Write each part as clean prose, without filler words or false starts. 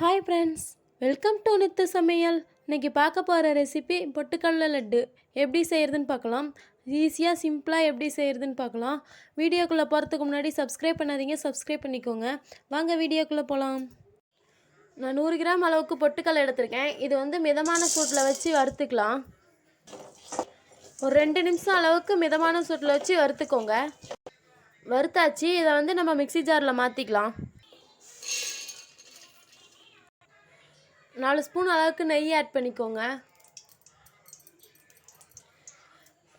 Hi friends, welcome to Nithu சமையல். இன்றைக்கி பார்க்க போகிற ரெசிபி பொட்டுக்கடலை லட்டு. எப்படி செய்கிறதுன்னு பார்க்கலாம். ஈஸியாக சிம்பிளாக எப்படி செய்கிறதுன்னு பார்க்கலாம். வீடியோக்குள்ளே போகிறதுக்கு முன்னாடி சப்ஸ்கிரைப் பண்ணாதீங்க, சப்ஸ்கிரைப் பண்ணிக்கோங்க. வாங்க வீடியோக்குள்ளே போகலாம். நான் 100 கிராம் அளவுக்கு பொட்டுக்கடலை எடுத்திருக்கேன். இது மிதமான சூட்டில் வச்சு வறுத்துக்கலாம். ஒரு 2 நிமிஷம் அளவுக்கு மிதமான சூட்டில் வச்சு வறுத்துக்கோங்க. வறுத்தாச்சு. இதை நம்ம மிக்ஸி ஜாரில் மாற்றிக்கலாம். 4 ஸ்பூன் அளவுக்கு நெய் ஆட் பண்ணிக்கோங்க.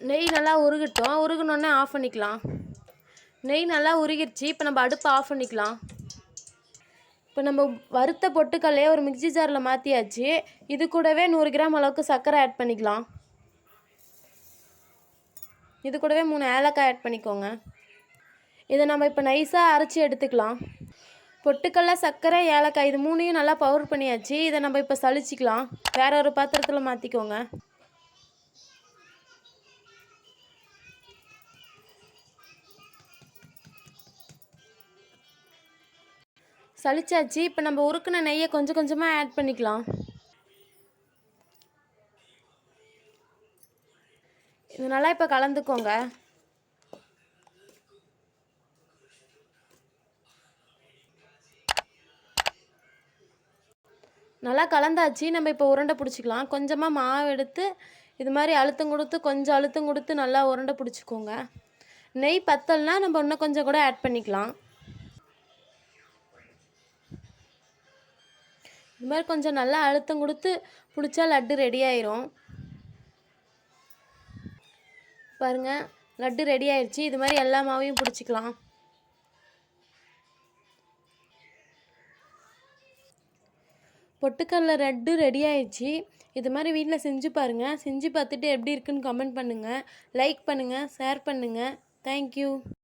நெய் நல்லா உருகட்டும். உருகினோடனே ஆஃப் பண்ணிக்கலாம். நெய் நல்லா உருகிடுச்சு. இப்போ நம்ம அடுப்பை ஆஃப் பண்ணிக்கலாம். இப்போ நம்ம வறுத்த பொட்டுக்கல்லையே ஒரு மிக்ஸி ஜாரில் மாற்றியாச்சு. இது கூடவே 100 கிராம் அளவுக்கு சர்க்கரை ஆட் பண்ணிக்கலாம். இது கூடவே 3 ஏலக்காய் ஆட் பண்ணிக்கோங்க. இதை நம்ம இப்போ நைஸாக அரைச்சி எடுத்துக்கலாம். பொட்டுக்கடலை, சர்க்கரை, ஏலக்காய் இது 3ஐயும் நல்லா பவுடர் பண்ணியாச்சு. இதை நம்ம இப்போ சலிச்சிக்கலாம். வேற ஒரு பாத்திரத்தில் மாற்றிக்கோங்க. சலிச்சாச்சு. இப்போ நம்ம உருக்குன நெய்யை கொஞ்சம் கொஞ்சமாக ஆட் பண்ணிக்கலாம். இது நல்லா இப்போ கலந்துக்கோங்க. நல்லா கலந்தாச்சு. நம்ம இப்போ உருண்டை பிடிச்சிக்கலாம். கொஞ்சமாக மாவு எடுத்து இது மாதிரி அழுத்தம் கொடுத்து கொஞ்சம் அழுத்தம் கொடுத்து நல்லா உருண்டை பிடிச்சிக்கோங்க. நெய் பத்தலைனா நம்ம இன்னும் கொஞ்சம் கூட ஆட் பண்ணிக்கலாம். இது மாதிரி கொஞ்சம் நல்லா அழுத்தம் கொடுத்து பிடிச்சா லட்டு ரெடி ஆயிரும். பாருங்கள், லட்டு ரெடி ஆயிடுச்சு. இது மாதிரி எல்லா மாவையும் பிடிச்சிக்கலாம். பொட்டுக்கடலை லட்டு ரெடி ஆயிடுச்சு. இது மாதிரி வீட்டில் செஞ்சு பாருங்கள். செஞ்சு பார்த்துட்டு எப்படி இருக்குன்னு கமெண்ட் பண்ணுங்கள். லைக் பண்ணுங்கள், ஷேர் பண்ணுங்கள். தேங்க்யூ.